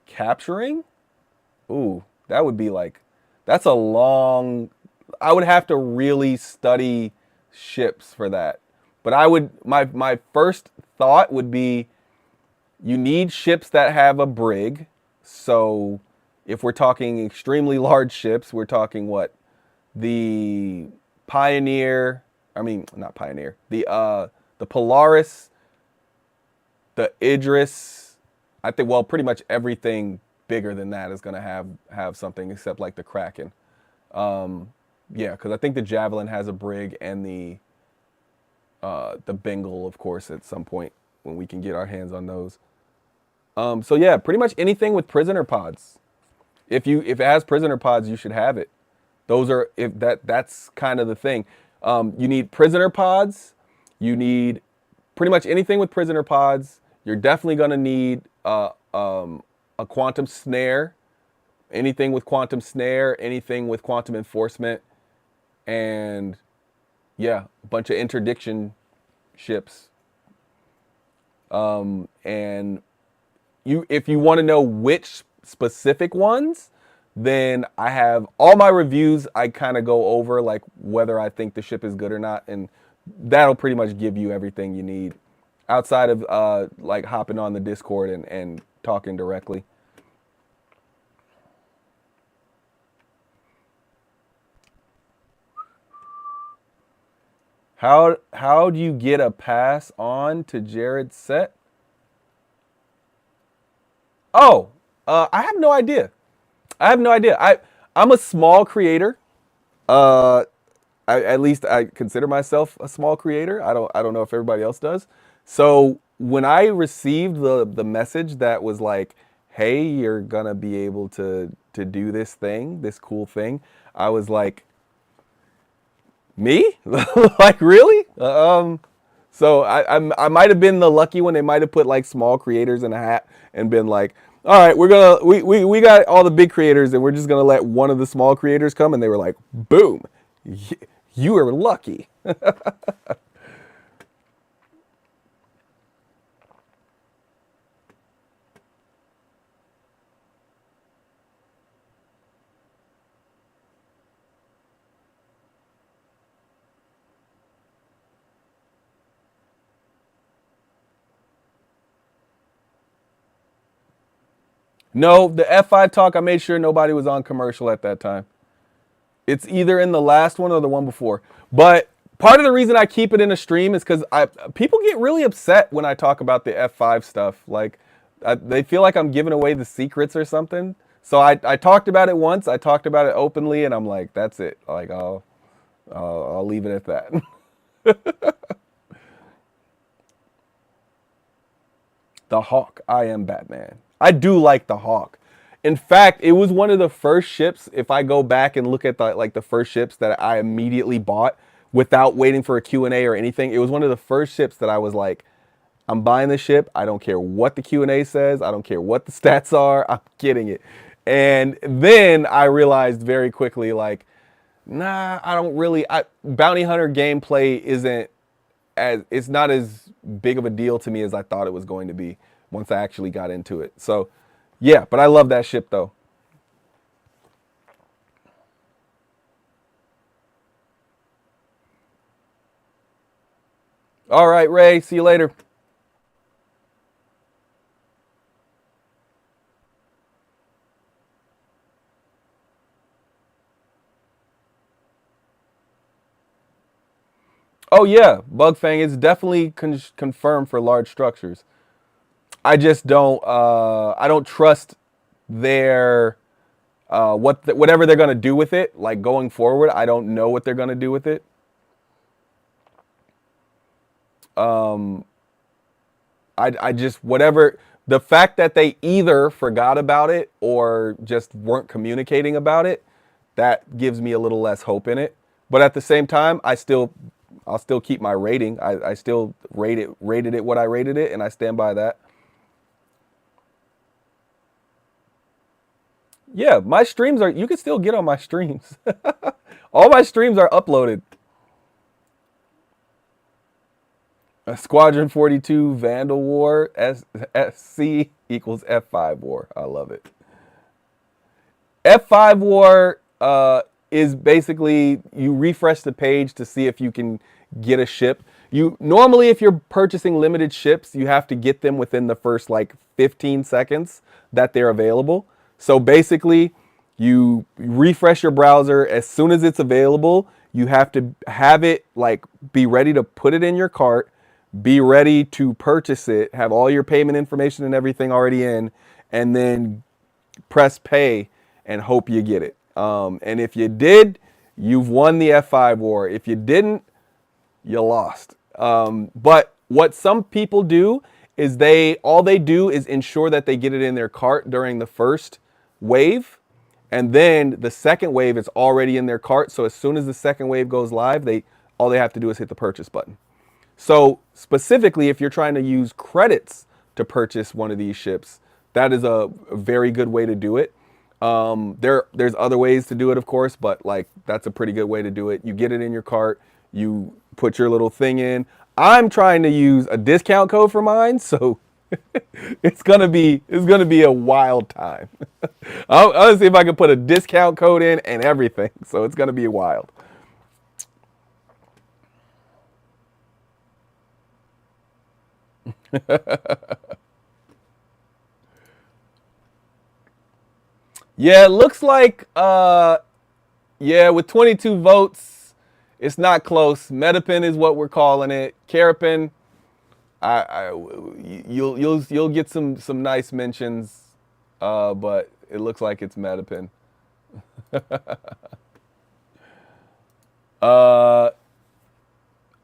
[SPEAKER 1] Capturing? Ooh, that would be like, that's a long, I would have to really study ships for that. But I would, my first thought would be you need ships that have a brig. So if we're talking extremely large ships, we're talking what? The Pioneer, I mean, not Pioneer, the Polaris, the Idris, I think, well, pretty much everything bigger than that is going to have something except like the Kraken. Yeah, because I think the Javelin has a brig and the Bengal, of course, at some point when we can get our hands on those. So yeah, pretty much anything with prisoner pods. If it has prisoner pods, you should have it. Those are that's kind of the thing. You need prisoner pods. You need pretty much anything with prisoner pods. You're definitely going to need a quantum snare. Anything with quantum snare. Anything with quantum enforcement. And yeah, a bunch of interdiction ships. And if you want to know which specific ones, then I have all my reviews. I kind of go over like whether I think the ship is good or not, and that'll pretty much give you everything you need outside of like hopping on the Discord and talking directly. How do you get a pass on to Jared's set? Oh, I have no idea. I have no idea. I'm a small creator. Uh, at least I consider myself a small creator. I don't know if everybody else does. So when I received the message that was like, "Hey, you're gonna be able to do this thing, this cool thing," I was like, Me? Like really? So I might have been the lucky one. They might have put like small creators in a hat and been like, all right, we got all the big creators and we're just gonna let one of the small creators come, and they were like, boom, you are lucky. No, the F5 talk, I made sure nobody was on commercial at that time. It's either in the last one or the one before. But part of the reason I keep it in a stream is because I people get really upset when I talk about the F5 stuff. Like, they feel like I'm giving away the secrets or something. So I talked about it once. I talked about it openly, and I'm like, that's it. Like, I'll leave it at that. The Hawk. I am Batman. I do like the Hawk. In fact, it was one of the first ships. If I go back and look at the first ships that I immediately bought without waiting for a Q&A or anything, it was one of the first ships that I was like, I'm buying this ship. I don't care what the Q&A says. I don't care what the stats are. I'm getting it. And then I realized very quickly, like, nah, I don't really. Bounty Hunter gameplay isn't as it's not as big of a deal to me as I thought it was going to be once I actually got into it. So, yeah, but I love that ship though. All right, Ray. See you later. Oh yeah, Bugfang is definitely confirmed for large structures. I just don't. I don't trust their whatever they're gonna do with it. Like going forward, I don't know what they're gonna do with it. Um, I just whatever the fact that they either forgot about it or just weren't communicating about it, that gives me a little less hope in it. But at the same time, I'll still keep my rating. I still rated it what I rated it, and I stand by that. Yeah, my streams are. You can still get on my streams. All my streams are uploaded. Squadron 42 Vandal War SC equals F5 War. I love it. F5 War is basically you refresh the page to see if you can get a ship. You normally, if you're purchasing limited ships, you have to get them within the first like 15 seconds that they're available. So basically, you refresh your browser as soon as it's available. You have to have it like be ready to put it in your cart, be ready to purchase it, have all your payment information and everything already in, and then press pay and hope you get it. And if you did, you've won the F5 war. If you didn't, you lost. But what some people do is all they do is ensure that they get it in their cart during the first wave, and then the second wave is already in their cart. So as soon as the second wave goes live, all they have to do is hit the purchase button. So specifically, if you're trying to use credits to purchase one of these ships, that is a very good way to do it. There's other ways to do it, of course, but like that's a pretty good way to do it. You get it in your cart, you put your little thing in. I'm trying to use a discount code for mine, so it's gonna be a wild time. I'll see if I can put a discount code in and everything. So it's gonna be wild. Yeah, it looks like yeah, with 22 votes, it's not close. Metapin is what we're calling it. Carapin, you'll get some nice mentions, but it looks like it's Metapin. uh,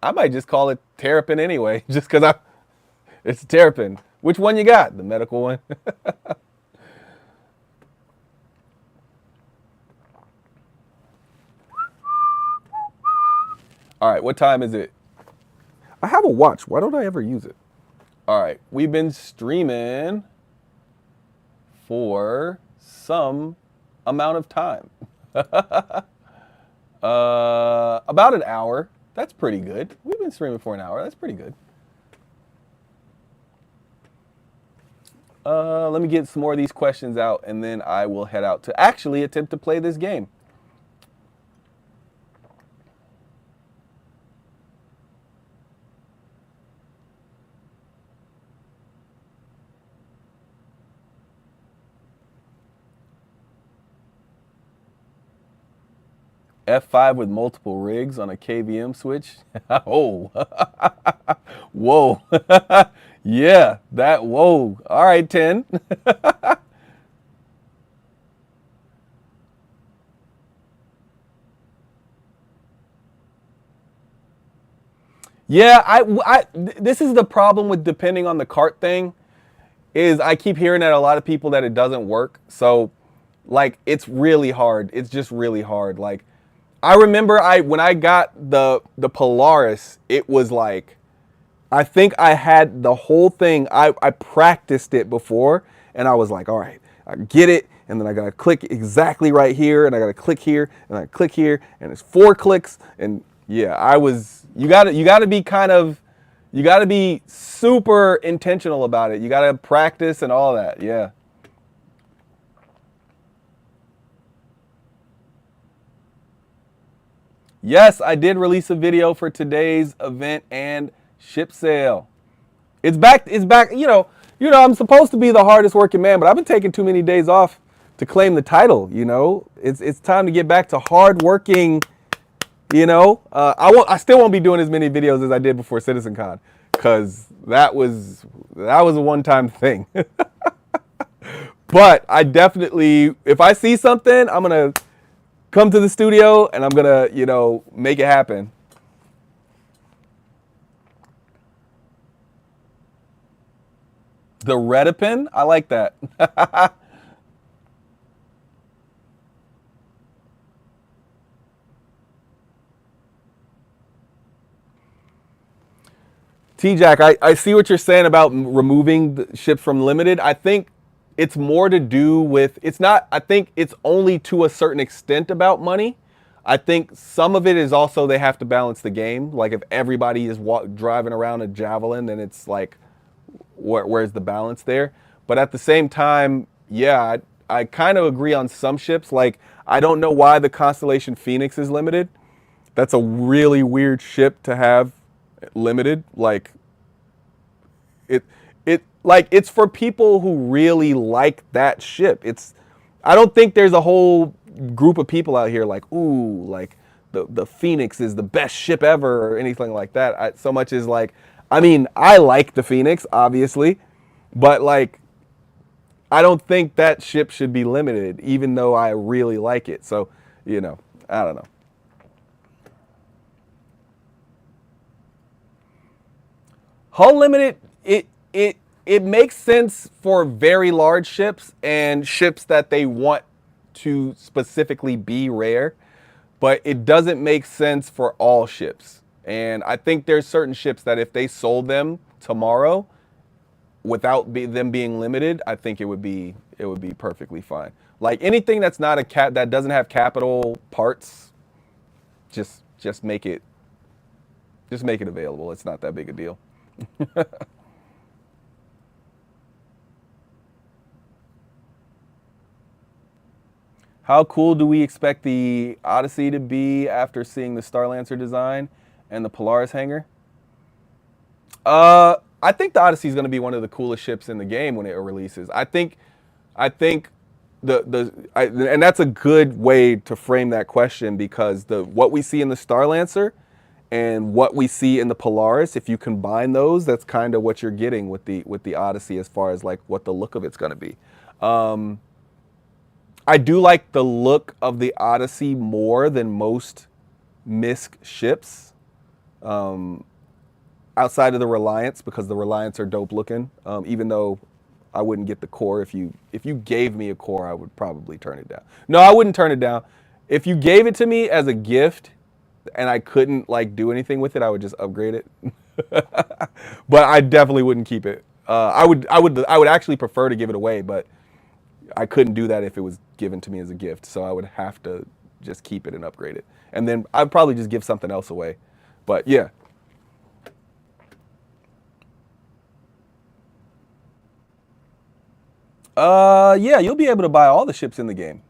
[SPEAKER 1] I might just call it Terrapin anyway, just because it's Terrapin. Which one you got? The medical one. All right, what time is it? I have a watch. Why don't I ever use it? All right, we've been streaming for some amount of time. About an hour. That's pretty good. We've been streaming for an hour. That's pretty good. Let me get some more of these questions out, and then I will head out to actually attempt to play this game. F5 with multiple rigs on a KVM switch. Oh, whoa. Yeah, that, whoa. All right, 10. Yeah, this is the problem with depending on the cart thing, is I keep hearing that a lot of people that it doesn't work. So, like, it's really hard. It's just really hard. Like, I remember when I got the Polaris, it was like, I think I had the whole thing. I practiced it before, and I was like, all right, I get it, and then I gotta click exactly right here, and I gotta click here, and I click here, and it's 4 clicks, and yeah, I was. You gotta be kind of, you gotta be super intentional about it. You gotta practice and all that. Yeah. Yes, I did release a video for today's event and ship sale. It's back. It's back. I'm supposed to be the hardest working man, but I've been taking too many days off to claim the title. It's time to get back to hard working. I still won't be doing as many videos as I did before CitizenCon, because that was a one-time thing. But I definitely, if I see something, I'm gonna come to the studio and I'm gonna, make it happen. The Redipin, I like that. T-Jack, I see what you're saying about removing the ships from limited. I think it's more to do with, it's not, I think it's only to a certain extent about money. I think some of it is also they have to balance the game. Like if everybody is driving around a Javelin, then it's like, where's the balance there? But at the same time, yeah, I kind of agree on some ships. Like, I don't know why the Constellation Phoenix is limited. That's a really weird ship to have limited. Like, it's for people who really like that ship. I don't think there's a whole group of people out here like, ooh, like the Phoenix is the best ship ever or anything like that. So much as like, I mean, I like the Phoenix, obviously, but like, I don't think that ship should be limited, even though I really like it. So, I don't know. Hull limited, it makes sense for very large ships and ships that they want to specifically be rare, but it doesn't make sense for all ships. And I think there's certain ships that if they sold them tomorrow without them being limited, I think it would be perfectly fine. Like anything that's not that doesn't have capital parts, just make it available. It's not that big a deal. How cool do we expect the Odyssey to be after seeing the Starlancer design and the Polaris hangar? I think the Odyssey is going to be one of the coolest ships in the game when it releases. I think and that's a good way to frame that question, because what we see in the Starlancer and what we see in the Polaris, if you combine those, that's kind of what you're getting with the Odyssey as far as like what the look of it's going to be. I do like the look of the Odyssey more than most MISC ships, outside of the Reliance, because the Reliance are dope looking. Even though I wouldn't get the core. If you gave me a core, I would probably turn it down. No, I wouldn't turn it down. If you gave it to me as a gift and I couldn't like do anything with it, I would just upgrade it. But I definitely wouldn't keep it. I would actually prefer to give it away, but I couldn't do that if it was given to me as a gift. So I would have to just keep it and upgrade it, and then I'd probably just give something else away. But yeah. Yeah, you'll be able to buy all the ships in the game.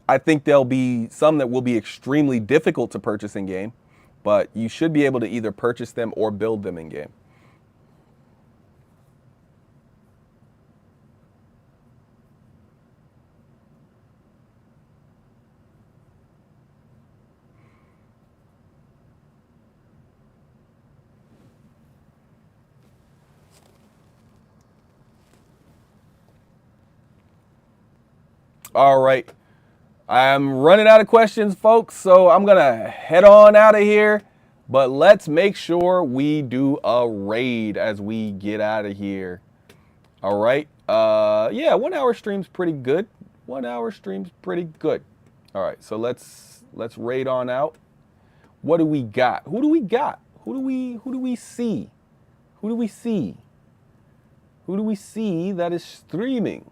[SPEAKER 1] I think there'll be some that will be extremely difficult to purchase in game, but you should be able to either purchase them or build them in game. All right. I'm running out of questions, folks, so I'm going to head on out of here. But let's make sure we do a raid as we get out of here. All right. Yeah, 1 hour stream's pretty good. 1 hour stream's pretty good. All right, so let's raid on out. What do we got? Who do we got? Who do we see? Who do we see? Who do we see that is streaming?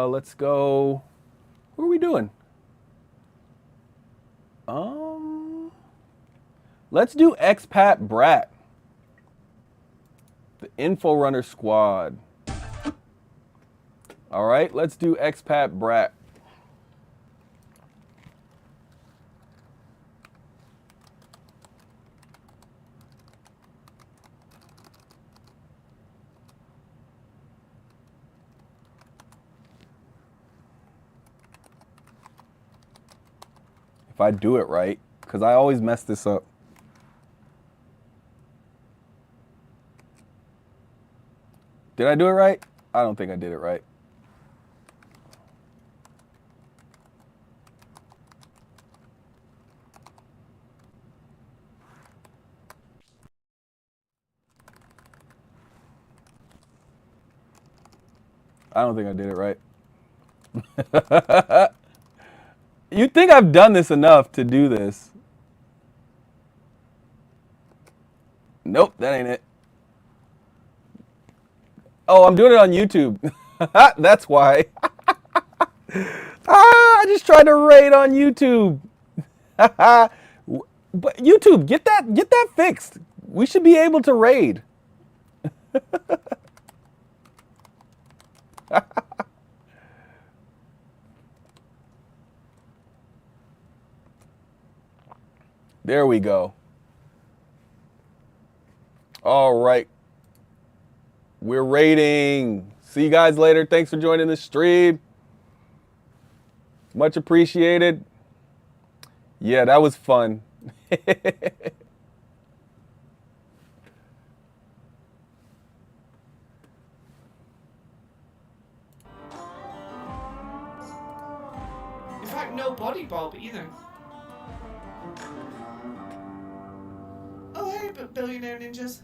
[SPEAKER 1] Let's go. What are we doing? Let's do Expat Brat. The Info Runner Squad. All right, let's do Expat Brat. If I do it right, because I always mess this up. Did I do it right? I don't think I did it right. I don't think I did it right. You'd think I've done this enough to do this. Nope, that ain't it. Oh, I'm doing it on YouTube. That's why. I just tried to raid on YouTube. But YouTube, get that fixed. We should be able to raid. There we go. All right. We're raiding. See you guys later. Thanks for joining the stream. Much appreciated. Yeah, that was fun.
[SPEAKER 2] In fact, no body bob either. Oh, hey, but Billionaire Ninjas.